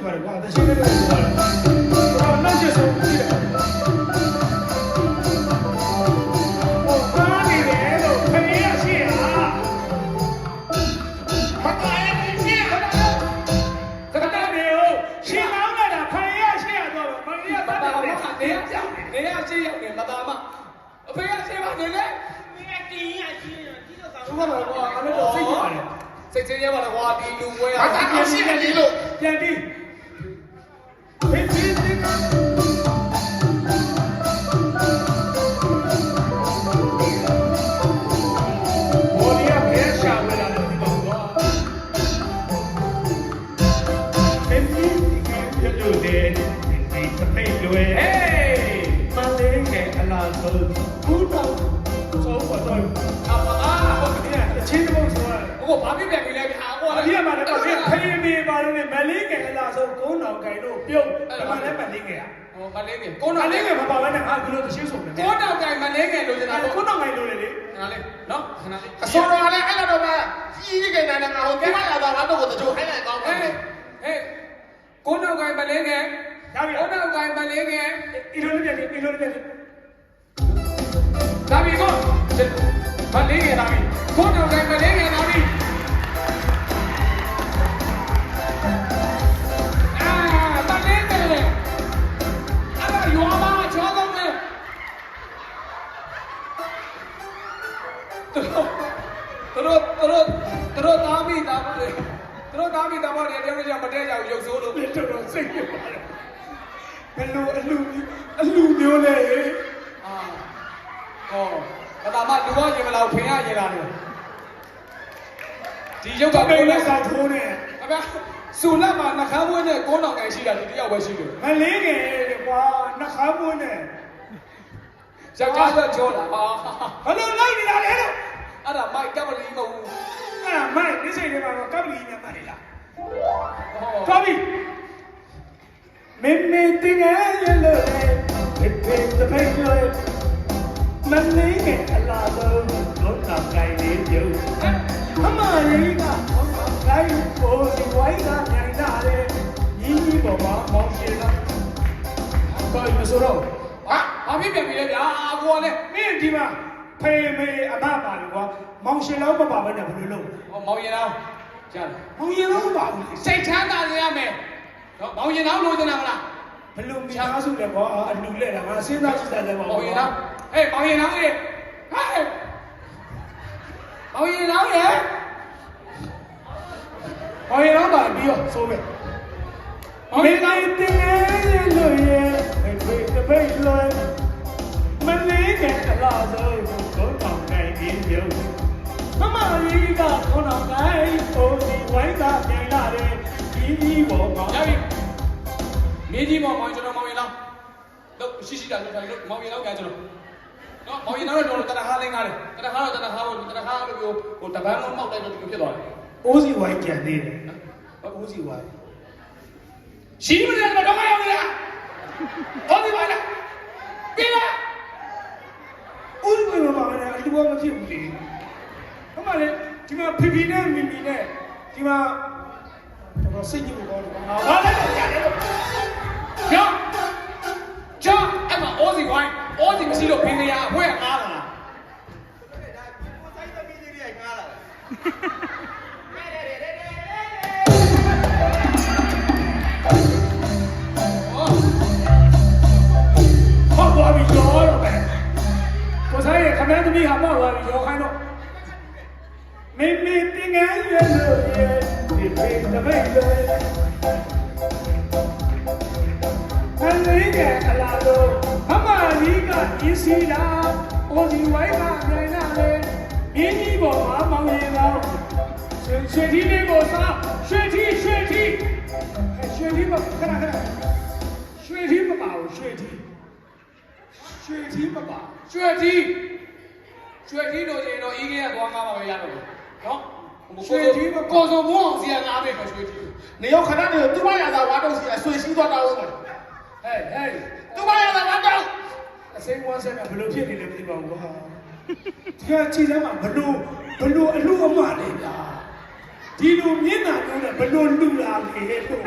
哇，这现在这个多了，啊，那就是我记得。我把你脸都赔下去啊！他打呀，你去，这个大牛，新郎来了，赔下去啊，知道吗？你要打的，你要这样的，妈妈嘛，赔下去吧，你呢？你还低呀，低呀，低到啥？我老婆，俺们都谁家的？这些话的话，你路我呀，他打电视的路，电梯。我旁边边来看我了。你嘛，陪你嘛，你买那个那时候公脑盖路标，他妈来买那个呀？哦，买那个。买那个嘛，把那俺给了都接受了。公脑盖买那个路子哪？公脑盖路来的。哪里？喏，哪里？说了嘞，俺那都买，一个男的嘛，我给我要到俺都我都就还来搞。公脑盖买那个，公脑盖买那个，一路那边的，一路那边的。哪边个？这买那个哪边？公脑盖买那个哪边？သူတို့သားမိသားမတွေသူတို့သားမိသားမတွေတယောက်တယောက်မတဲကြဘူးရုပ်ဆိုးလို့ တော်တော်စိတ်ပြပါတယ်ဘယ်လိုအလူမျိုးလဲအာဟောဒါမှလူကရင်မလားဖင်ရရင်လားဒီရုပ်က ဘယ်လဲစာထိုးနေအဗျာစူလက်မှာနှခမ်းမွေးနဲ့ကိုးနောင်ကန်ရှိတာဒီတယောက်ပဲရှိတယ်မလေးငယ်ကွာနှခမ်းမွေးနဲ့ယောက်ျားတော့ကြောတာဟာ ဘယ်လိုလိုက်နေတာလဲလို့အဲ့ဒါမိုက်ကပ်ပလီမဟုတ်ဘူးအဲ့ဒါမိုက်ဒီစိတ်ထဲမှာတော့ကပ်ပလီညံ့တယ်လားတော်ပြီမင်းမင်းတင်ငယ်ရလို့ဖေဖေတဖိတ်လို့မလေးငယ်အလားဆုံးလို့တော့ကြိုင်နေပြုတ်အမလေးကဘောကိုင်းကိုဒီဝိုင်းကနိုင်တာလေညီညီပေါ်မှာမောင်ရှင်လားတော်မစိုးတော့ဘာဖြစ်ပြန်ပြီလဲဗျာကိုကလည်းမင်းဒီမှာဖေမေအမပါလို့ကွာမောင်ရှင်လောက်မပါဘဲနဲ့ဘယ်လိုလုပ်မောင်ရင်တော်ကြားတယ်မောင်ရင်လောက်မပါဘူးစိတ်ချမ်းသာစေရမယ်နော်မောင်ရင်တော်လို့တင်တာမလားဘယ်လိုမိသားစုလဲကွာအလူလဲတာငါစဉ်းစားကြည့်တယ်လည်းမောင်ရင်တော်မောင်ရင်တော်ရေဟဲ့မောင်ရင်တော်ရေမောင်ရင်လောက်ပါပြီးတော့ဆိုမယ်မောင်ရင်တိုင်းတင်ငယ်လို့ရဲ့ဖေတပိတ်လို့မလေးကအလားဆုံးကိုတော့နိုင်ပြီးပြုံးမမလေးကခေါင်းတော်တိုင်းကိုဒီဝိုင်းကပြန်လာတယ်ကြီးပေါ်မှာရပြီမင်းကြီးမောင်ကျွန်တော်မောင်ရင်လောက်လို့ရှိတာလို့ထိုင်လို့မောင်ရင်လောက်ကြာကျွန်တော်နော်မောင်ရင်လောက်တော့တရဟာလေးငါလေတရဟာတော့တရဟာလို့တရဟာလို့ဟိုတပန်းလုံးမောက်လိုက်တော့ဒီလိုဖြစ်သွားတယ်အိုးစီဝိုင်းကြံသေးတယ်နော်အိုးစီဝိုင်းရှိမလဲတော့မရောက်လားဟောဒီပါလားပြီးလားဦးလူဝင်မှာလည်းအတူမဖြစ်ဘူးလေ။အမှလည်းဒီမှာဖီဖီနဲ့မီမီနဲ့ဒီမှာတော့စိတ်ကြီးကိုတော့ငါဘာလဲကြားတယ်လို့။ကြောက်အဲ့မှာအော်စီဝိုင်းအော်စီမရှိတော့ဖင်ရအဖွဲငားလာလား။ဒါကိုစိုက်သမီးလေးတွေငားလာဟောသွားပြီရောတော့ပဲကိုဆိုင်ရခမန်းသမီးဟာပေါ့သွားပြီရောခိုင်းတော့မင်းမင်းတင်ငယ်ရွယ်လို့ရဲ့ဒီဖေးတပိတ်လို့ဟန်လေးကအလားလို့မမကြီးကရင်းစီလာအိုဒီဝိုင်းကနိုင်လာလေမြင်းကြီးပေါ်မှာမောင်ရင်တော့ရွှေကြီးလေးကိုစားရွှေကြီးမခဏရွှေကြီးမပါဘူးရွှေကြီးမပါရွှေကြီးတို့ရင်တော့အီးကြီးကသွားငားမှာပဲရတော့နော်ရွှေကြီးမကိုစုံဘုံအောင်စီကငားမယ်ရွှေကြီးနေရောက်ခဏနေသူမရတာဝါတော့စီအဆွေရှိသွားတာဟုတ်တယ်ဟဲ့သူမရတာဝါတော့အစိမ်းဝမ်းဆက်ကဘလို့ဖြစ်နေလဲမသိပါဘူးကွာဒီကကြည့်စမ်းမှာဘလို့အလူအမလေးဗျာ ဒီလိုမျက်နှာမျိုးနဲ့ဘယ်လိုလူလာလဲလို့